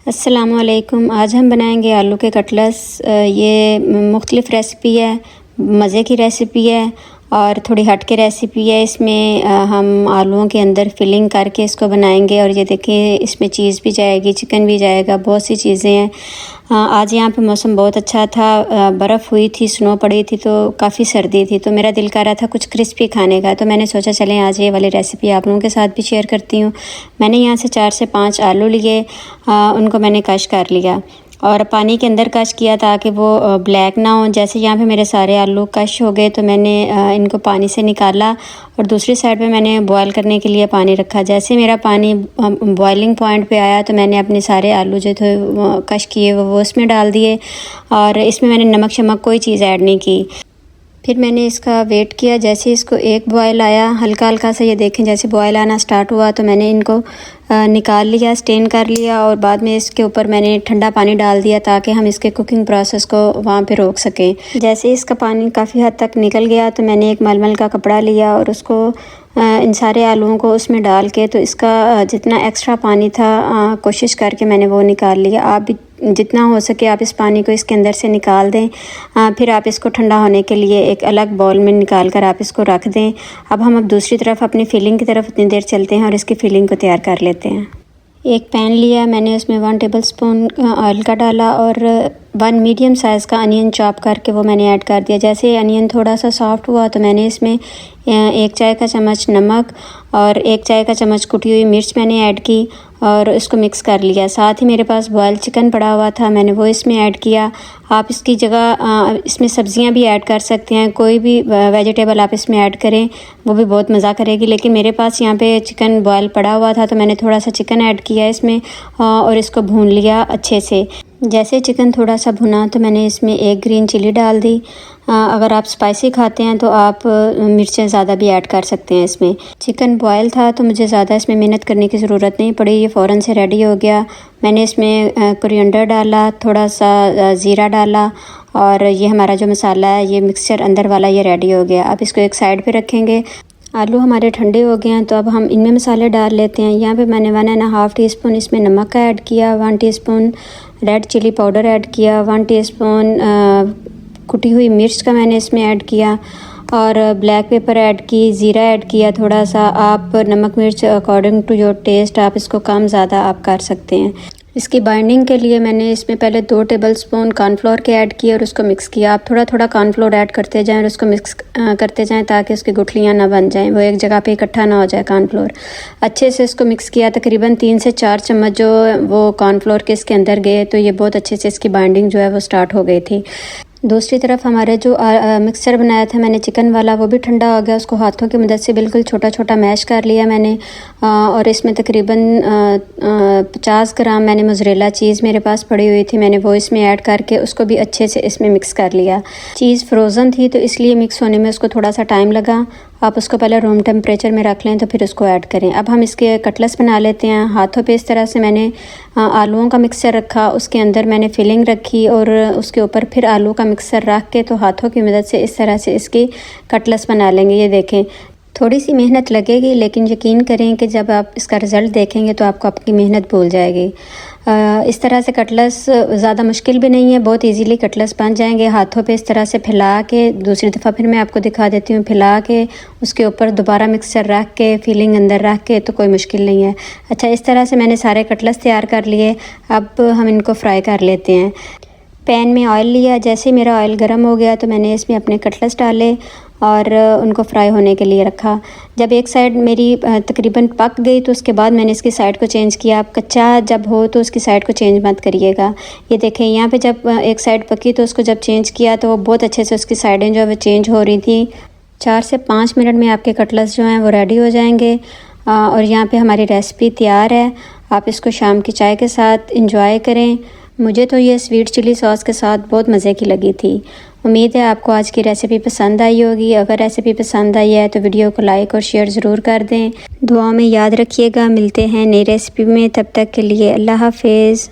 अस्सलामुअलैकुम। आज हम बनाएंगे आलू के कटलेट्स। ये मुख्तलिफ़ रेसिपी है, मज़े की रेसिपी है और थोड़ी हट के रेसिपी है। इसमें हम आलूओं के अंदर फिलिंग करके इसको बनाएंगे और ये देखिए इसमें चीज़ भी जाएगी, चिकन भी जाएगा, बहुत सी चीज़ें हैं। आज यहाँ पे मौसम बहुत अच्छा था, बर्फ़ हुई थी, स्नो पड़ी थी, तो काफ़ी सर्दी थी, तो मेरा दिल कर रहा था कुछ क्रिस्पी खाने का। तो मैंने सोचा चलें आज ये वाली रेसिपी आप लोगों के साथ भी शेयर करती हूँ। मैंने यहाँ से 4 से 5 आलू लिए, उनको मैंने कश कर लिया और पानी के अंदर कश किया ताकि वो ब्लैक ना हो। जैसे यहाँ पे मेरे सारे आलू कश हो गए तो मैंने इनको पानी से निकाला और दूसरी साइड पे मैंने बॉयल करने के लिए पानी रखा। जैसे मेरा पानी बॉइलिंग पॉइंट पे आया तो मैंने अपने सारे आलू जो थे कश किए वो इसमें डाल दिए और इसमें मैंने नमक शमक कोई चीज़ ऐड नहीं की। फिर मैंने इसका वेट किया। जैसे इसको एक बॉयल आया हल्का हल्का सा, ये देखें जैसे बॉयल आना स्टार्ट हुआ तो मैंने इनको निकाल लिया, स्टेन कर लिया और बाद में इसके ऊपर मैंने ठंडा पानी डाल दिया ताकि हम इसके कुकिंग प्रोसेस को वहाँ पे रोक सकें। जैसे इसका पानी काफ़ी हद तक निकल गया तो मैंने एक मलमल का कपड़ा लिया और उसको इन सारे आलूओं को उसमें डाल के तो इसका जितना एक्स्ट्रा पानी था कोशिश करके मैंने वो निकाल लिया। आप भी जितना हो सके आप इस पानी को इसके अंदर से निकाल दें। फिर आप इसको ठंडा होने के लिए एक अलग बाउल में निकाल कर आप इसको रख दें। अब दूसरी तरफ अपनी फिलिंग की तरफ उतनी देर चलते हैं और इसकी फिलिंग को तैयार कर लेते हैं। एक पैन लिया मैंने, उसमें 1 टेबलस्पून ऑयल का डाला और 1 मीडियम साइज़ का अनियन चॉप करके वो मैंने ऐड कर दिया। जैसे अनियन थोड़ा सा सॉफ्ट हुआ तो मैंने इसमें 1 चाय का चम्मच नमक और 1 चाय का चम्मच कुटी हुई मिर्च मैंने ऐड की और इसको मिक्स कर लिया। साथ ही मेरे पास बॉयल चिकन पड़ा हुआ था, मैंने वो इसमें ऐड किया। आप इसकी जगह इसमें सब्जियां भी ऐड कर सकते हैं, कोई भी वेजिटेबल आप इसमें ऐड करें वो भी बहुत मज़ा करेगी। लेकिन मेरे पास यहाँ पे चिकन बॉयल पड़ा हुआ था तो मैंने थोड़ा सा चिकन ऐड किया इसमें और इसको भून लिया अच्छे से। जैसे चिकन थोड़ा सा भुना तो मैंने इसमें 1 ग्रीन चिली डाल दी। अगर आप स्पाइसी खाते हैं तो आप मिर्चें ज़्यादा भी ऐड कर सकते हैं इसमें। चिकन बॉयल था तो मुझे ज़्यादा इसमें मेहनत करने की ज़रूरत नहीं पड़ी, ये फ़ौरन से रेडी हो गया। मैंने इसमें कोरिएंडर डाला, थोड़ा सा ज़ीरा डाला और ये हमारा जो मसाला है ये मिक्सचर अंदर वाला ये रेडी हो गया। अब इसको एक साइड पे रखेंगे। आलू हमारे ठंडे हो गए हैं तो अब हम इनमें मसाले डाल लेते हैं। यहाँ पे मैंने 1.5 टीस्पून इसमें नमक का ऐड किया, 1 teaspoon red chilli powder add किया, 1 टीस्पून कुटी हुई मिर्च का मैंने इसमें ऐड किया और ब्लैक पेपर ऐड की, ज़ीरा ऐड किया थोड़ा सा। आप नमक मिर्च अकॉर्डिंग टू योर टेस्ट आप इसको कम ज़्यादा आप कर सकते हैं। इसकी बाइंडिंग के लिए मैंने इसमें पहले 2 टेबलस्पून कॉर्नफ्लोर के ऐड किए और उसको मिक्स किया। आप थोड़ा थोड़ा कॉर्नफ्लोर ऐड करते जाएं और उसको मिक्स करते जाएं ताकि उसकी गुठलियाँ ना बन जाएं, वो एक जगह पे इकट्ठा ना हो जाए कॉर्नफ्लोर। अच्छे से इसको मिक्स किया, तकरीबन 3 से 4 चम्मच जो वो कॉर्नफ्लोर के इसके अंदर गए तो ये बहुत अच्छे से इसकी बाइंडिंग जो है वो स्टार्ट हो गई थी। दूसरी तरफ हमारे जो मिक्सचर बनाया था मैंने चिकन वाला वो भी ठंडा हो गया। उसको हाथों की मदद से बिल्कुल छोटा छोटा मैश कर लिया मैंने और इसमें तकरीबन 50 ग्राम मैंने मोज़रेला चीज़ मेरे पास पड़ी हुई थी, मैंने वो इसमें ऐड करके उसको भी अच्छे से इसमें मिक्स कर लिया। चीज़ फ्रोज़न थी तो इसलिए मिक्स होने में उसको थोड़ा सा टाइम लगा। आप उसको पहले रूम टेम्परेचर में रख लें तो फिर उसको ऐड करें। अब हम इसके कटलेट्स बना लेते हैं। हाथों पे इस तरह से मैंने आलूओं का मिक्सचर रखा, उसके अंदर मैंने फिलिंग रखी और उसके ऊपर फिर आलू का मिक्सचर रख के तो हाथों की मदद से इस तरह से इसकी कटलेट्स बना लेंगे। ये देखें थोड़ी सी मेहनत लगेगी लेकिन यकीन करें कि जब आप इसका रिज़ल्ट देखेंगे तो आपको आपकी मेहनत भूल जाएगी। इस तरह से कटलेट्स ज़्यादा मुश्किल भी नहीं है, बहुत इजीली कटलेट्स बन जाएंगे। हाथों पे इस तरह से फैला के, दूसरी दफ़ा फिर मैं आपको दिखा देती हूँ, फैला के उसके ऊपर दोबारा मिक्सचर रख के फिलिंग अंदर रख के तो कोई मुश्किल नहीं है। अच्छा, इस तरह से मैंने सारे कटलेट्स तैयार कर लिए। अब हम इनको फ्राई कर लेते हैं। पैन में ऑयल लिया, जैसे मेरा ऑयल गर्म हो गया तो मैंने इसमें अपने कटलेट्स डाले और उनको फ्राई होने के लिए रखा। जब एक साइड मेरी तकरीबन पक गई तो उसके बाद मैंने इसकी साइड को चेंज किया। आप कच्चा जब हो तो उसकी साइड को चेंज मत करिएगा। ये देखें यहाँ पे जब एक साइड पकी तो उसको जब चेंज किया तो वो बहुत अच्छे से उसकी साइडें जो है वो चेंज हो रही थी। 4 से 5 मिनट में आपके कटलेट्स जो हैं वो रेडी हो जाएंगे और यहाँ पे हमारी रेसिपी तैयार है। आप इसको शाम की चाय के साथ इंजॉय करें। मुझे तो ये स्वीट चिली सॉस के साथ बहुत मज़े की लगी थी। उम्मीद है आपको आज की रेसिपी पसंद आई होगी। अगर रेसिपी पसंद आई है तो वीडियो को लाइक और शेयर ज़रूर कर दें। दुआ में याद रखिएगा। मिलते हैं नई रेसिपी में, तब तक के लिए अल्लाह हाफिज़।